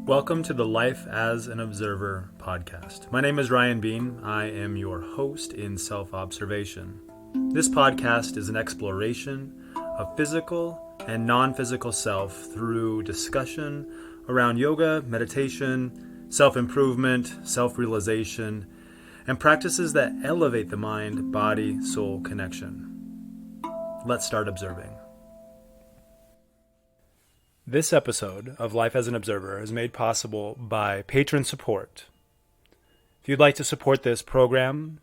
Welcome to the Life as an Observer podcast. My name is Ryan Bean. I am your host in self-observation. This podcast is an exploration of physical and non-physical self through discussion around yoga, meditation, self-improvement, self-realization, and practices that elevate the mind-body-soul connection. Let's start observing. This episode of Life as an Observer is made possible by patron support. If you'd like to support this program,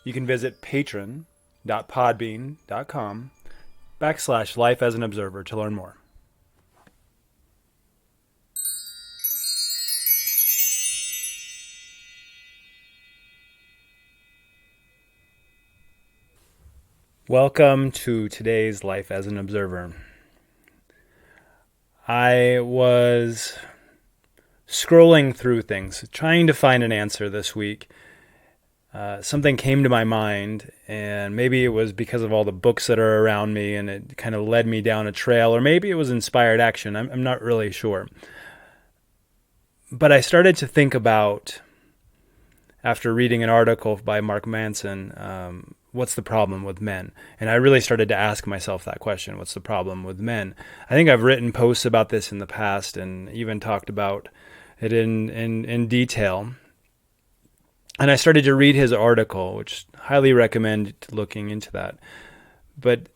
you can visit patron.podbean.com/Life as an Observer to learn more. Welcome to today's Life as an Observer. I was scrolling through things, trying to find an answer this week. Something came to my mind, and maybe it was because of all the books that are around me, and it kind of led me down a trail, or maybe it was inspired action. I'm not really sure. But I started to think about, after reading an article by Mark Manson, what's the problem with men? And I really started to ask myself that question, what's the problem with men? I think I've written posts about this in the past and even talked about it in detail. And I started to read his article, which highly recommend looking into that. But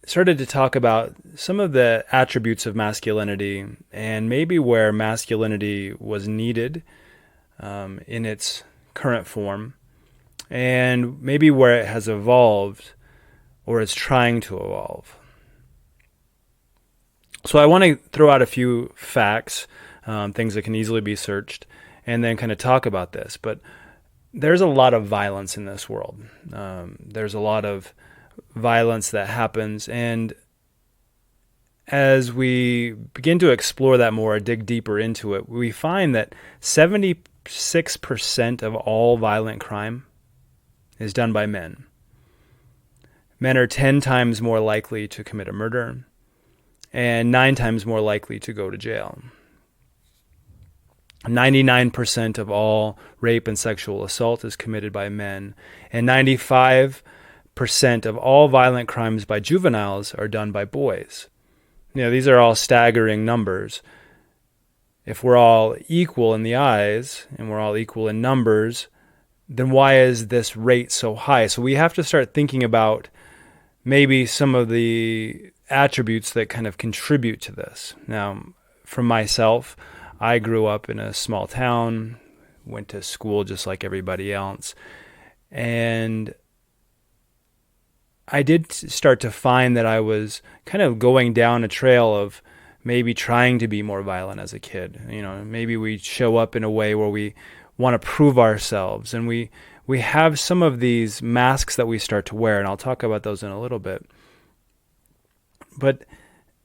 started to talk about some of the attributes of masculinity and maybe where masculinity was needed in its current form, and maybe where it has evolved or is trying to evolve. So I want to throw out a few facts, things that can easily be searched, and then kind of talk about this. But there's a lot of violence in this world. There's a lot of violence that happens, and as we begin to explore that more, dig deeper into it, we find that 76% of all violent crime is done by men. Men are 10 times more likely to commit a murder and 9 times more likely to go to jail. 99% of all rape and sexual assault is committed by men, and 95% of all violent crimes by juveniles are done by boys. These are all staggering numbers. If we're all equal in the eyes and we're all equal in numbers, then why is this rate so high? So we have to start thinking about maybe some of the attributes that kind of contribute to this. Now, for myself, I grew up in a small town, went to school just like everybody else, and I did start to find that I was kind of going down a trail of maybe trying to be more violent as a kid. Maybe we show up in a way where we want to prove ourselves, and we have some of these masks that we start to wear, and I'll talk about those in a little bit. But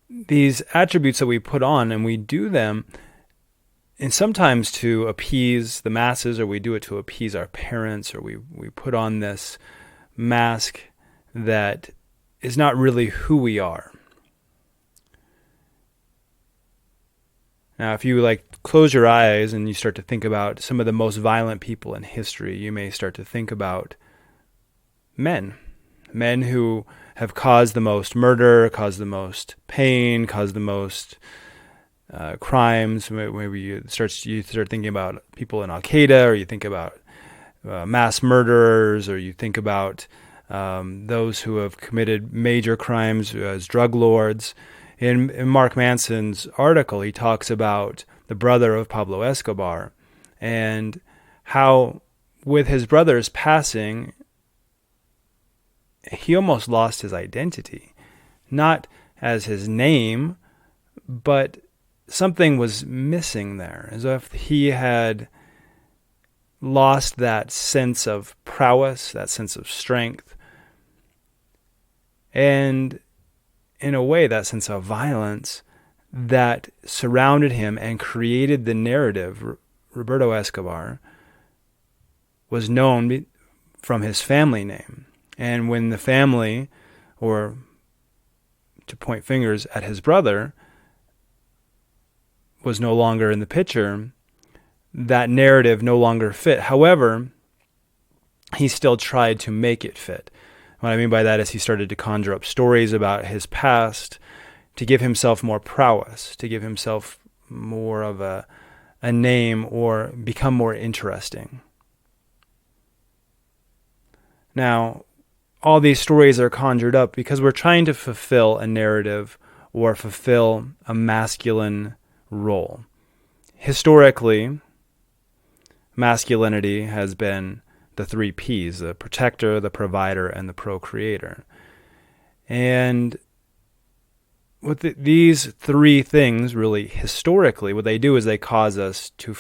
these attributes that we put on, and we do them, and sometimes to appease the masses, or we do it to appease our parents, or we put on this mask that is not really who we are. Now, if you close your eyes and you start to think about some of the most violent people in history, you may start to think about men who have caused the most murder, caused the most pain, caused the most crimes. Maybe you start thinking about people in Al-Qaeda, or you think about mass murderers, or you think about those who have committed major crimes as drug lords. In Mark Manson's article, he talks about the brother of Pablo Escobar and how with his brother's passing, he almost lost his identity. Not as his name, but something was missing there, as if he had lost that sense of prowess, that sense of strength, and in a way, that sense of violence that surrounded him and created the narrative. Roberto Escobar was known from his family name. And when the family, or to point fingers at his brother, was no longer in the picture, that narrative no longer fit. However, he still tried to make it fit. What I mean by that is he started to conjure up stories about his past to give himself more prowess, to give himself more of a name or become more interesting. Now, all these stories are conjured up because we're trying to fulfill a narrative or fulfill a masculine role. Historically, masculinity has been the 3 Ps, the protector, the provider, and the procreator. And with these 3 things, really historically, what they do is they cause us to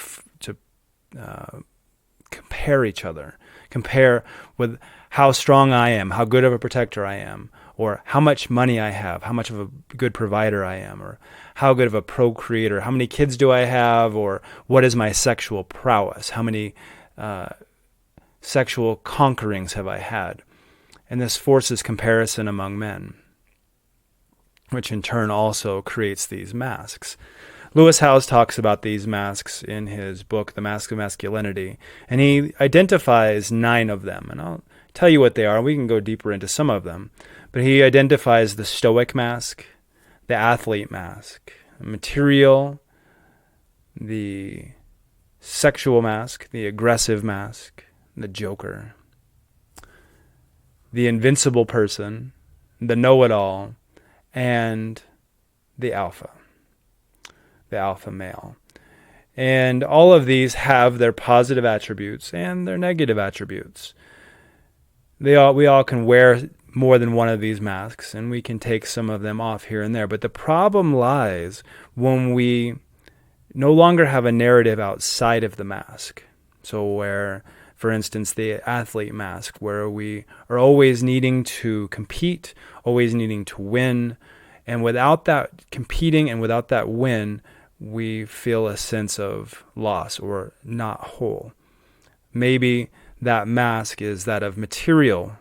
compare each other. Compare with how strong I am, how good of a protector I am, or how much money I have, how much of a good provider I am, or how good of a procreator, how many kids do I have, or what is my sexual prowess, how many sexual conquerings have I had. And this forces comparison among men, which in turn also creates these masks. Lewis Howes talks about these masks in his book, The Mask of Masculinity, and he identifies 9 of them. And I'll tell you what they are. We can go deeper into some of them. But he identifies the stoic mask, the athlete mask, the material, the sexual mask, the aggressive mask, the joker, the invincible person, the know-it-all, and the alpha male. And all of these have their positive attributes and their negative attributes. We all can wear more than one of these masks, and we can take some of them off here and there. But the problem lies when we no longer have a narrative outside of the mask. So where, for instance, the athlete mask, where we are always needing to compete, always needing to win, and without that competing and without that win, we feel a sense of loss or not whole. Maybe that mask is that of material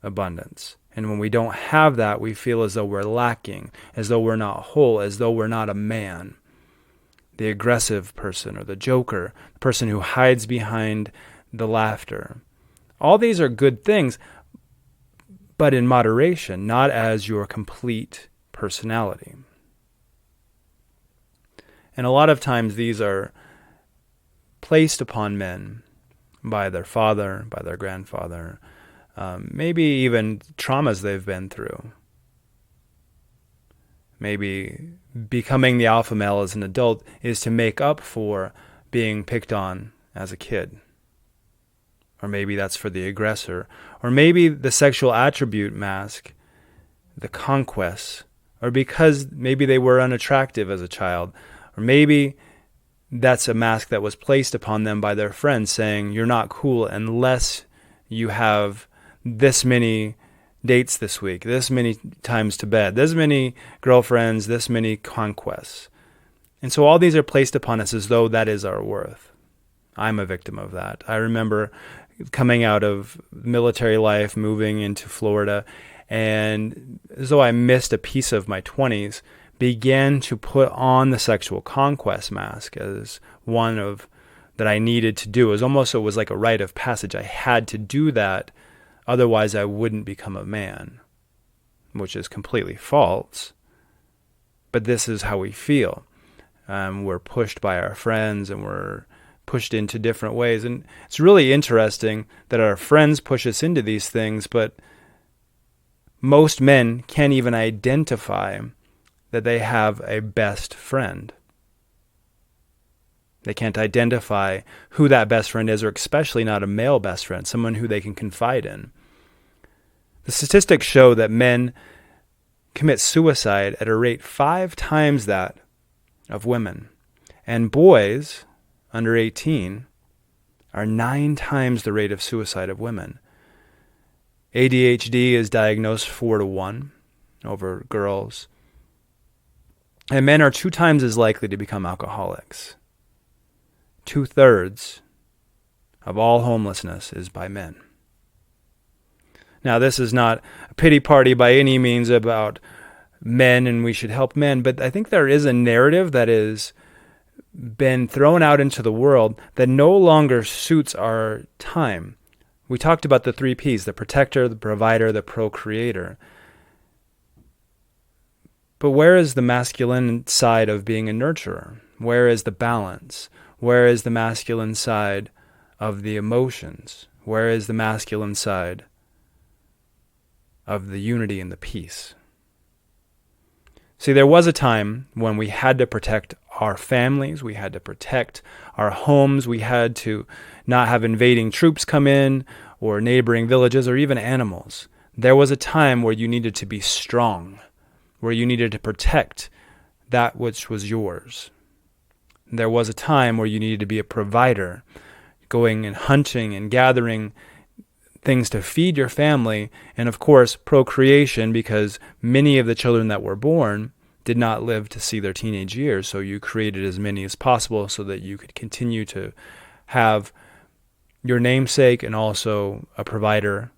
abundance. And when we don't have that, we feel as though we're lacking, as though we're not whole, as though we're not a man. The aggressive person or the joker, the person who hides behind the laughter. All these are good things, but in moderation, not as your complete personality. And a lot of times these are placed upon men by their father, by their grandfather, maybe even traumas they've been through. Maybe becoming the alpha male as an adult is to make up for being picked on as a kid. Or maybe that's for the aggressor. Or maybe the sexual attribute mask, the conquest, or because maybe they were unattractive as a child. Or maybe that's a mask that was placed upon them by their friends saying, you're not cool unless you have this many dates this week, this many times to bed, this many girlfriends, this many conquests. And so all these are placed upon us as though that is our worth. I'm a victim of that. I remember coming out of military life, moving into Florida, and as though I missed a piece of my 20s, began to put on the sexual conquest mask as one of that I needed to do. It was like a rite of passage. I had to do that, otherwise I wouldn't become a man, which is completely false. But this is how we feel. We're pushed by our friends and we're pushed into different ways. And it's really interesting that our friends push us into these things, but most men can't even identify that they have a best friend. They can't identify who that best friend is, or especially not a male best friend, someone who they can confide in. The statistics show that men commit suicide at a rate 5 times that of women. And boys under 18 are 9 times the rate of suicide of women. ADHD is diagnosed 4-1 over girls. And men are 2 times as likely to become alcoholics. 2/3 of all homelessness is by men. Now, this is not a pity party by any means about men and we should help men. But I think there is a narrative that has been thrown out into the world that no longer suits our time. We talked about the 3 Ps, the protector, the provider, the procreator. But where is the masculine side of being a nurturer? Where is the balance? Where is the masculine side of the emotions? Where is the masculine side of the unity and the peace? See, there was a time when we had to protect our families, we had to protect our homes, we had to not have invading troops come in, or neighboring villages, or even animals. There was a time where you needed to be strong, where you needed to protect that which was yours. There was a time where you needed to be a provider, going and hunting and gathering things to feed your family, and of course procreation, because many of the children that were born did not live to see their teenage years, so you created as many as possible so that you could continue to have your namesake and also a provider,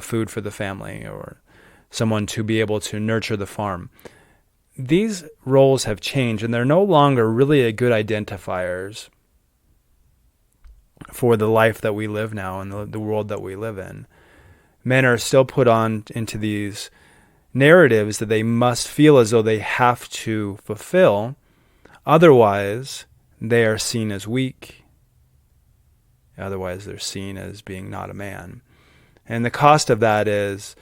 food for the family, or someone to be able to nurture the farm. These roles have changed, and they're no longer really a good identifiers for the life that we live now and the world that we live in. Men are still put on into these narratives that they must feel as though they have to fulfill. Otherwise, they are seen as weak. Otherwise, they're seen as being not a man. And the cost of that is,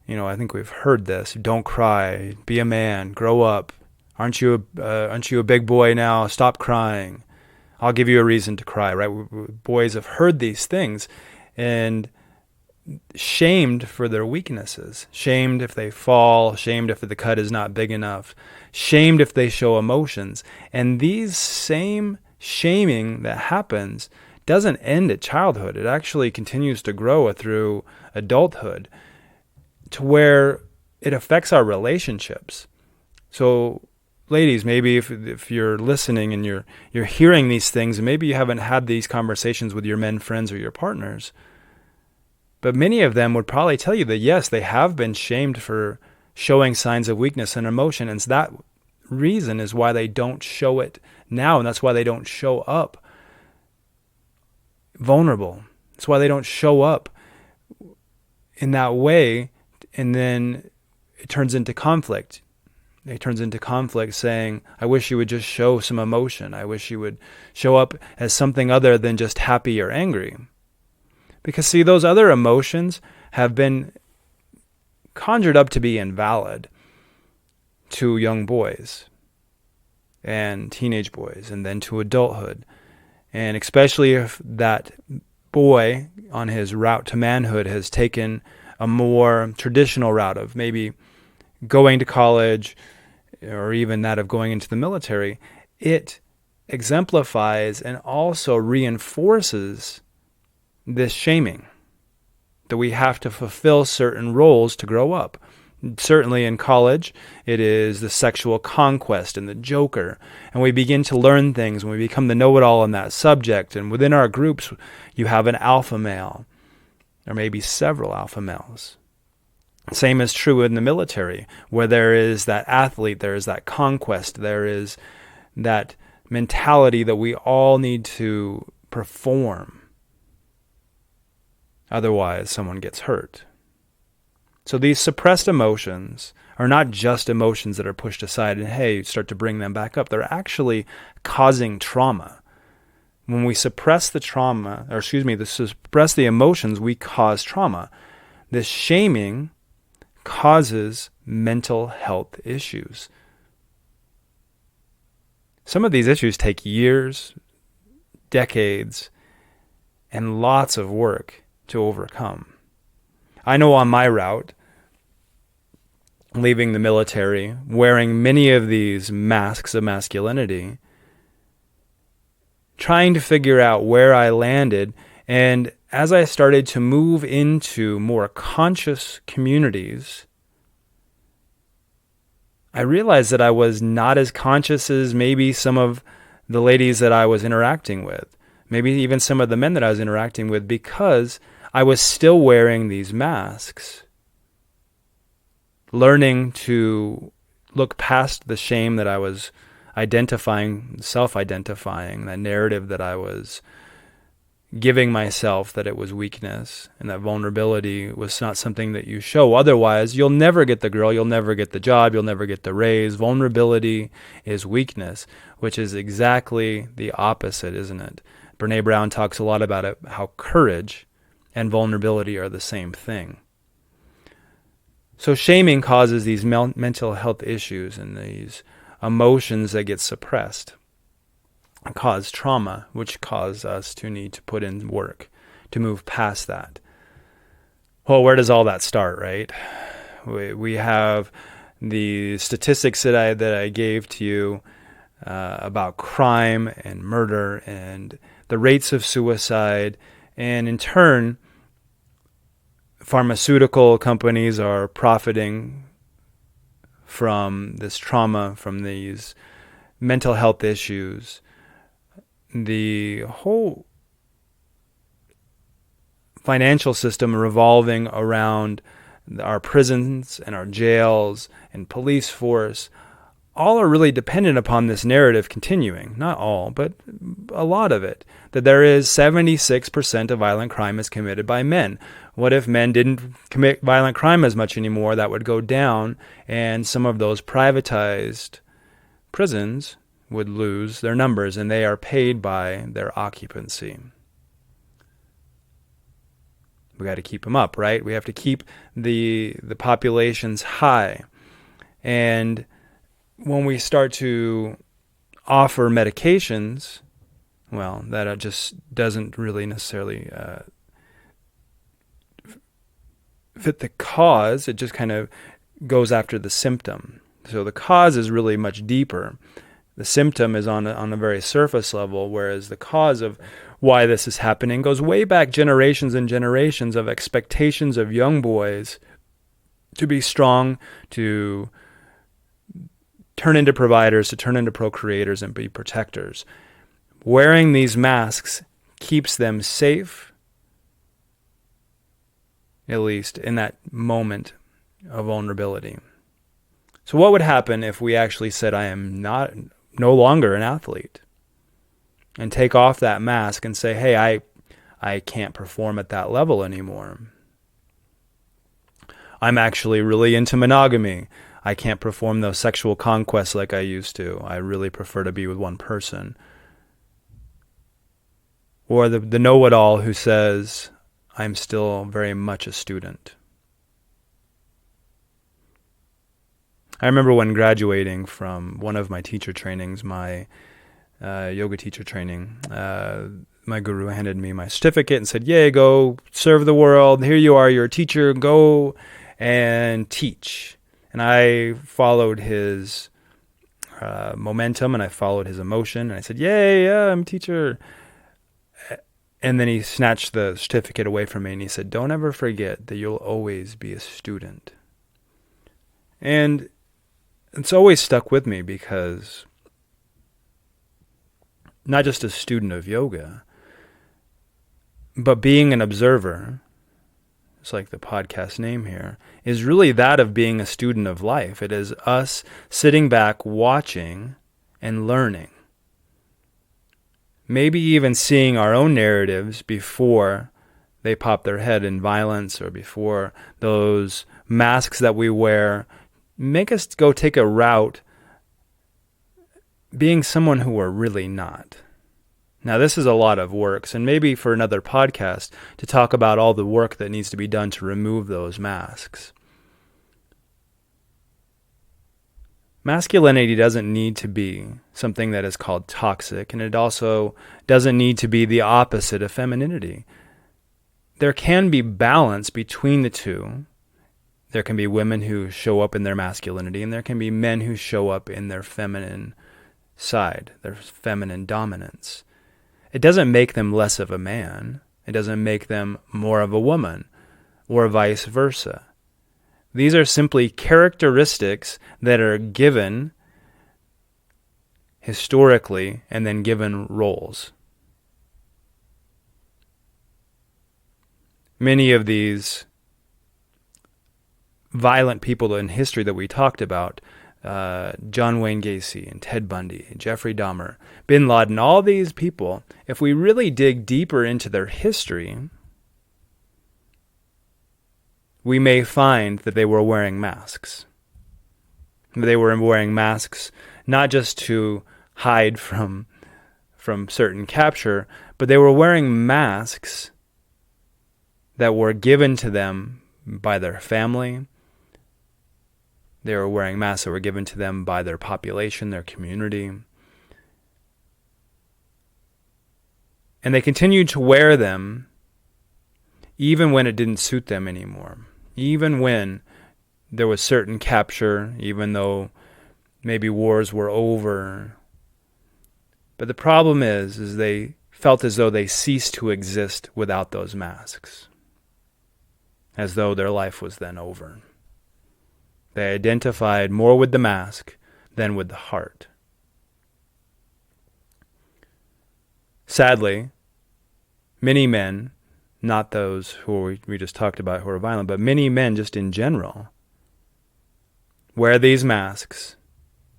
I think we've heard this: don't cry, be a man, grow up. Aren't you a big boy now? Stop crying. I'll give you a reason to cry, right? Boys have heard these things and shamed for their weaknesses, shamed if they fall, shamed if the cut is not big enough, shamed if they show emotions. And these same shaming that happens doesn't end at childhood. It actually continues to grow through adulthood, to where it affects our relationships. So ladies, maybe if you're listening and you're hearing these things, and maybe you haven't had these conversations with your men friends or your partners, but many of them would probably tell you that yes, they have been shamed for showing signs of weakness and emotion, and that reason is why they don't show it now, and that's why they don't show up vulnerable. That's why they don't show up in that way, and then it turns into conflict. It turns into conflict, saying, I wish you would just show some emotion. I wish you would show up as something other than just happy or angry. Because see, those other emotions have been conjured up to be invalid to young boys and teenage boys, and then to adulthood. And especially if that boy on his route to manhood has taken a more traditional route of maybe going to college, or even that of going into the military, it exemplifies and also reinforces this shaming, that we have to fulfill certain roles to grow up. Certainly in college, it is the sexual conquest and the joker, and we begin to learn things, and we become the know-it-all in that subject. And within our groups, you have an alpha male, or maybe several alpha males. Same is true in the military, where there is that athlete, there is that conquest, there is that mentality that we all need to perform. Otherwise, someone gets hurt. So these suppressed emotions are not just emotions that are pushed aside and, hey, start to bring them back up. They're actually causing trauma. When we suppress the suppress the emotions, we cause trauma. This shaming causes mental health issues. Some of these issues take years, decades, and lots of work to overcome. I know on my route, leaving the military, wearing many of these masks of masculinity, trying to figure out where I landed, and as I started to move into more conscious communities, I realized that I was not as conscious as maybe some of the ladies that I was interacting with, maybe even some of the men that I was interacting with, because I was still wearing these masks, learning to look past the shame that I was self-identifying, that narrative that I was giving myself, that it was weakness, and that vulnerability was not something that you show. Otherwise, you'll never get the girl, you'll never get the job, you'll never get the raise. Vulnerability is weakness, which is exactly the opposite, isn't it? Brene Brown talks a lot about it, how courage and vulnerability are the same thing. So shaming causes these mental health issues and these emotions that get suppressed, cause trauma, which cause us to need to put in work to move past that. Well, where does all that start, right? We have the statistics that I gave to you about crime and murder and the rates of suicide, and in turn, pharmaceutical companies are profiting from this trauma, from these mental health issues. The whole financial system revolving around our prisons and our jails and police force, all are really dependent upon this narrative continuing. Not all, but a lot of it. That there is 76% of violent crime is committed by men. What if men didn't commit violent crime as much anymore? That would go down, and some of those privatized prisons would lose their numbers, and they are paid by their occupancy. We got to keep them up, right? We have to keep the populations high. And when we start to offer medications, well, that just doesn't really necessarily fit the cause. It just kind of goes after the symptom. So the cause is really much deeper. The symptom is on a very surface level, whereas the cause of why this is happening goes way back generations and generations of expectations of young boys to be strong, to turn into providers, to turn into procreators and be protectors. Wearing these masks keeps them safe, at least in that moment of vulnerability. So what would happen if we actually said, I am no longer an athlete, and take off that mask and say, hey, I can't perform at that level anymore. I'm actually really into monogamy. I can't perform those sexual conquests like I used to. I really prefer to be with one person. Or the know-it-all who says, I'm still very much a student. I remember when graduating from one of my teacher trainings, my yoga teacher training, my guru handed me my certificate and said, yay, go serve the world. Here you are, you're a teacher, go and teach. And I followed his momentum and I followed his emotion. And I said, yay, yeah, I'm a teacher. And then he snatched the certificate away from me and he said, don't ever forget that you'll always be a student. And it's always stuck with me because not just a student of yoga, but being an observer, it's like the podcast name here, is really that of being a student of life. It is us sitting back, watching and learning. Maybe even seeing our own narratives before they pop their head in violence, or before those masks that we wear make us go take a route being someone who we're really not. Now, this is a lot of work, and maybe for another podcast to talk about all the work that needs to be done to remove those masks. Masculinity doesn't need to be something that is called toxic, and it also doesn't need to be the opposite of femininity. There can be balance between the two. There can be women who show up in their masculinity, and there can be men who show up in their feminine side, their feminine dominance. It doesn't make them less of a man. It doesn't make them more of a woman, or vice versa. These are simply characteristics that are given historically and then given roles. Many of these violent people in history that we talked about, John Wayne Gacy and Ted Bundy, Jeffrey Dahmer, Bin Laden, all these people, if we really dig deeper into their history, we may find that they were wearing masks. They were wearing masks not just to hide from certain capture, but they were wearing masks that were given to them by their family. They were wearing masks that were given to them by their population, their community. And they continued to wear them even when it didn't suit them anymore. Even when there was certain capture, even though maybe wars were over. But the problem is they felt as though they ceased to exist without those masks, as though their life was then over. They identified more with the mask than with the heart. Sadly, many men, not those who we just talked about who are violent, but many men just in general, wear these masks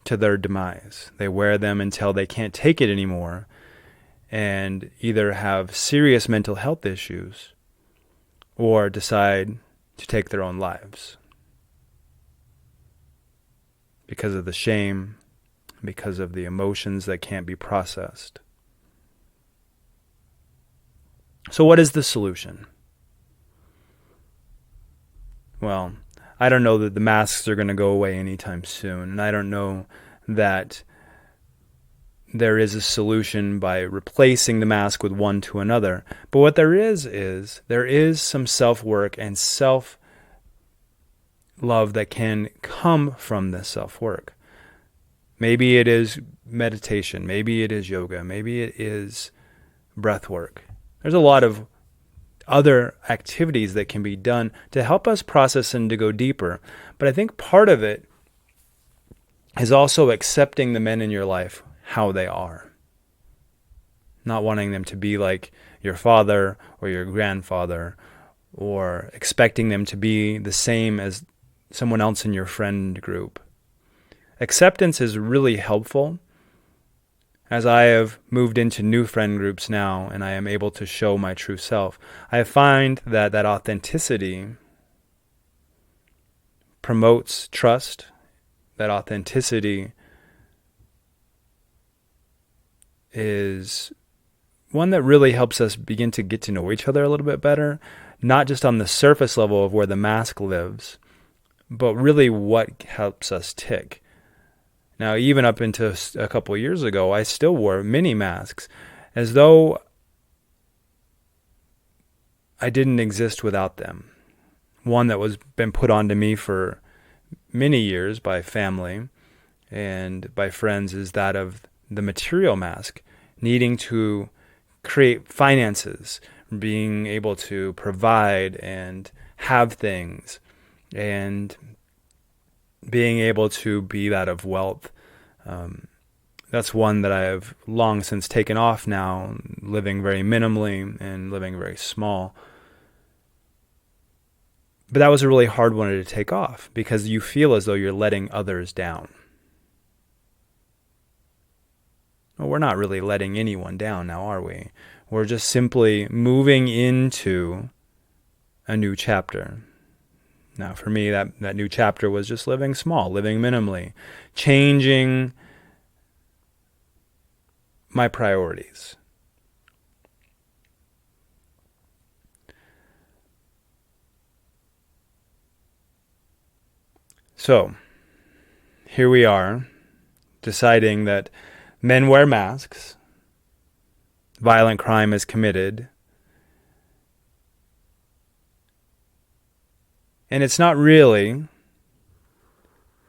to their demise. They wear them until they can't take it anymore and either have serious mental health issues or decide to take their own lives because of the shame, because of the emotions that can't be processed. So what is the solution? Well, I don't know that the masks are going to go away anytime soon, and I don't know that there is a solution by replacing the mask with one to another. But what there is some self-work and self-love that can come from this self-work. Maybe it is meditation, maybe it is yoga, maybe it is breath work. There's a lot of other activities that can be done to help us process and to go deeper. But I think part of it is also accepting the men in your life how they are. Not wanting them to be like your father or your grandfather, or expecting them to be the same as someone else in your friend group. Acceptance is really helpful. As I have moved into new friend groups now and I am able to show my true self, I find that authenticity promotes trust. That authenticity is one that really helps us begin to get to know each other a little bit better, not just on the surface level of where the mask lives, but really what helps us tick. Now, even up into a couple of years ago, I still wore mini masks as though I didn't exist without them. One that was been put onto me for many years by family and by friends is that of the material mask, needing to create finances, being able to provide and have things, and being able to be that of wealth. That's one that I have long since taken off now, living very minimally and living very small. But that was a really hard one to take off because you feel as though you're letting others down. Well, we're not really letting anyone down now, are we? We're just simply moving into a new chapter. Now, for me, that new chapter was just living small, living minimally, changing my priorities. So, here we are, deciding that men wear masks, violent crime is committed, and it's not really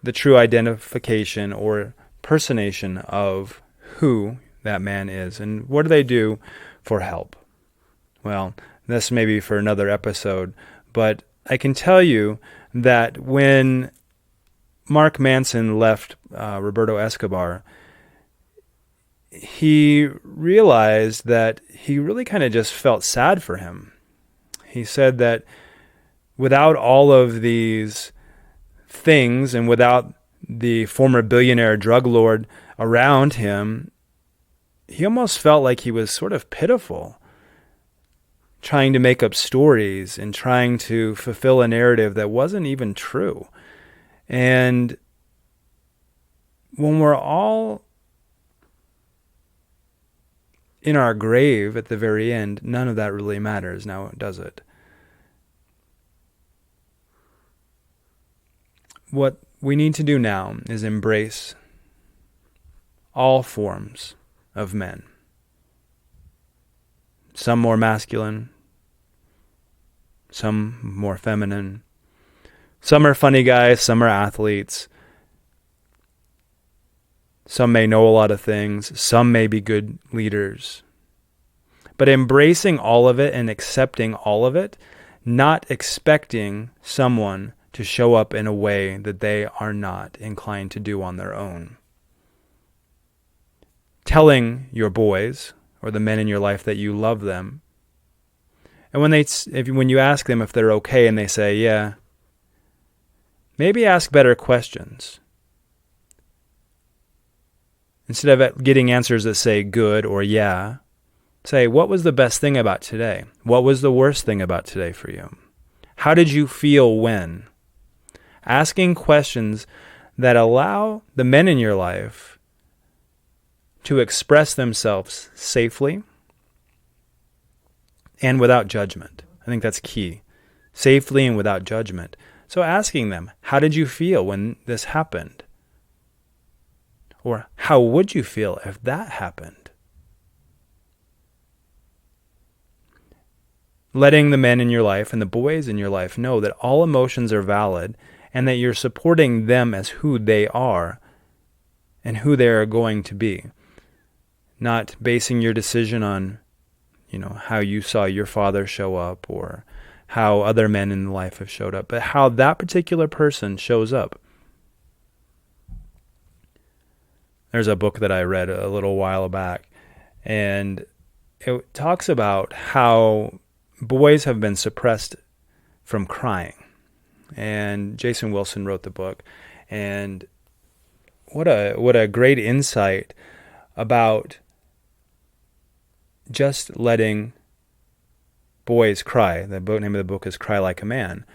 the true identification or personation of who that man is. And what do they do for help? Well, this may be for another episode, but I can tell you that when Mark Manson left Roberto Escobar, he realized that he really kind of just felt sad for him. He said that without all of these things and without the former billionaire drug lord around him, he almost felt like he was sort of pitiful, trying to make up stories and trying to fulfill a narrative that wasn't even true. And when we're all in our grave at the very end, none of that really matters now, does it? What we need to do now is embrace all forms of men. Some more masculine, some more feminine. Some are funny guys, some are athletes. Some may know a lot of things, some may be good leaders. But embracing all of it and accepting all of it, not expecting someone to show up in a way that they are not inclined to do on their own. Telling your boys or the men in your life that you love them. And when you ask them if they're okay and they say, yeah, maybe ask better questions. Instead of getting answers that say good or yeah, say, what was the best thing about today? What was the worst thing about today for you? How did you feel when? Asking questions that allow the men in your life to express themselves safely and without judgment. I think that's key. Safely and without judgment. So asking them, how did you feel when this happened? Or how would you feel if that happened? Letting the men in your life and the boys in your life know that all emotions are valid and that you're supporting them as who they are and who they are going to be. Not basing your decision on, how you saw your father show up or how other men in life have showed up, but how that particular person shows up. There's a book that I read a little while back, and it talks about how boys have been suppressed from crying. And Jason Wilson wrote the book, and what a great insight about just letting boys cry. The name of the book is Cry Like a Man,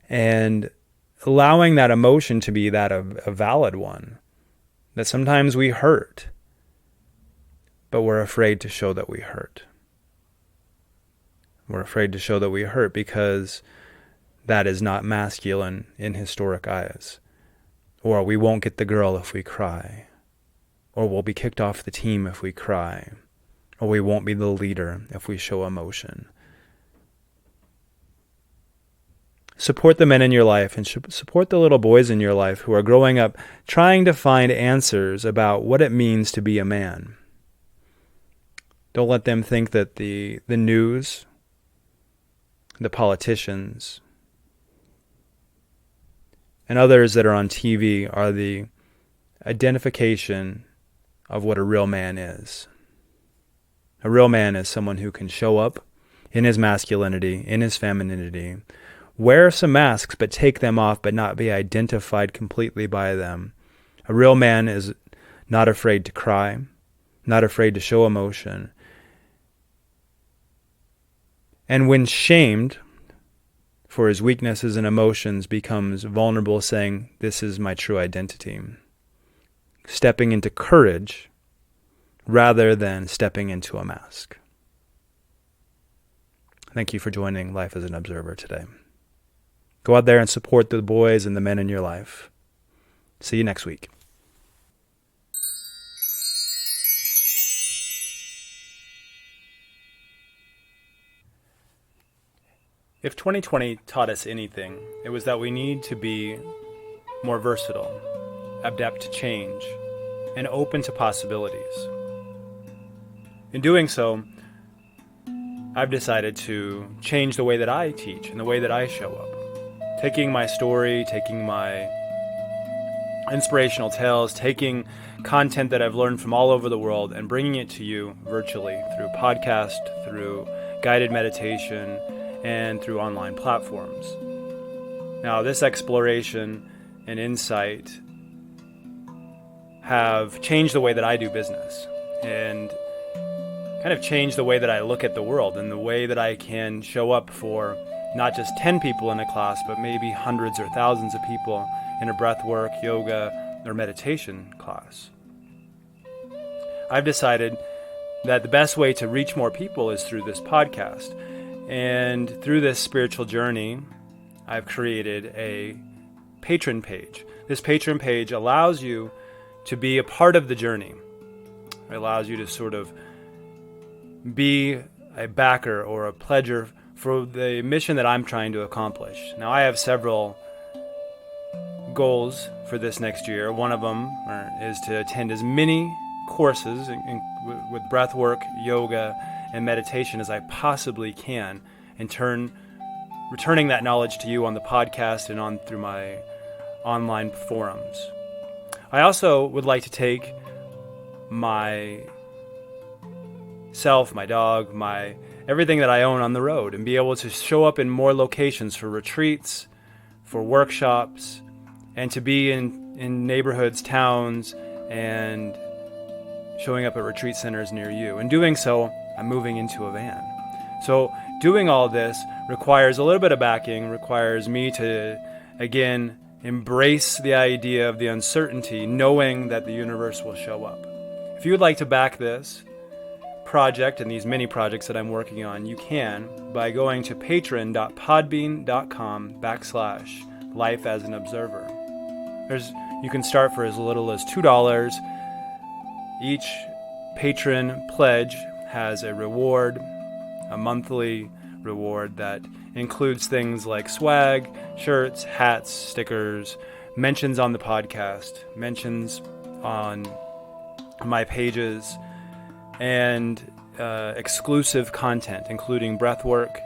and allowing that emotion to be that of a valid one. That sometimes we hurt, but we're afraid to show that we hurt. We're afraid to show that we hurt because that is not masculine in historic eyes. Or we won't get the girl if we cry. Or we'll be kicked off the team if we cry. Or we won't be the leader if we show emotion. Support the men in your life and support the little boys in your life who are growing up trying to find answers about what it means to be a man. Don't let them think that the news, the politicians, and others that are on TV are the identification of what a real man is. A real man is someone who can show up in his masculinity, in his femininity, wear some masks but take them off but not be identified completely by them. A real man is not afraid to cry, not afraid to show emotion. And when shamed for his weaknesses and emotions, becomes vulnerable, saying, this is my true identity. Stepping into courage rather than stepping into a mask. Thank you for joining Life as an Observer today. Go out there and support the boys and the men in your life. See you next week. If 2020 taught us anything, it was that we need to be more versatile, adapt to change, and open to possibilities. In doing so, I've decided to change the way that I teach and the way that I show up. Taking my story, taking my inspirational tales, taking content that I've learned from all over the world and bringing it to you virtually through podcast, through guided meditation, and through online platforms. Now, this exploration and insight have changed the way that I do business and kind of changed the way that I look at the world and the way that I can show up for not just 10 people in a class, but maybe hundreds or thousands of people in a breathwork, yoga, or meditation class. I've decided that the best way to reach more people is through this podcast. And through this spiritual journey, I've created a patron page. This patron page allows you to be a part of the journey. It allows you to sort of be a backer or a pledger for the mission that I'm trying to accomplish. Now, I have several goals for this next year. One of them is to attend as many courses with breathwork, yoga, and meditation as I possibly can, and returning that knowledge to you on the podcast and through my online forums. I also would like to take myself, my dog, everything that I own on the road and be able to show up in more locations for retreats, for workshops, and to be in neighborhoods, towns, and showing up at retreat centers near you. In doing so, I'm moving into a van. So doing all this requires a little bit of backing, requires me to, again, embrace the idea of the uncertainty, knowing that the universe will show up. If you would like to back this project and these many projects that I'm working on, you can by going to patron.podbean.com/lifeasanobserver. You can start for as little as $2. Each patron pledge has a reward, a monthly reward that includes things like swag, shirts, hats, stickers, mentions on the podcast, mentions on my pages, and exclusive content, including breathwork,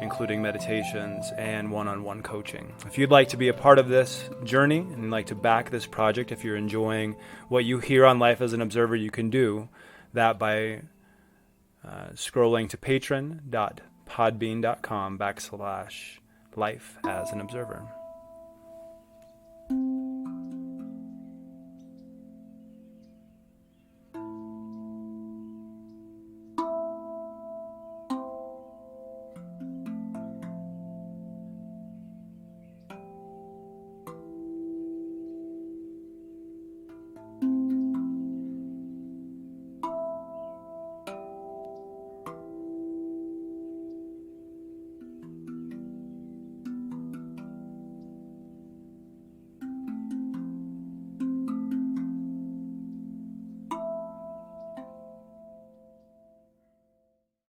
including meditations, and one-on-one coaching. If you'd like to be a part of this journey and like to back this project, if you're enjoying what you hear on Life as an Observer, you can do that by scrolling to patron.podbean.com/lifeasanobserver.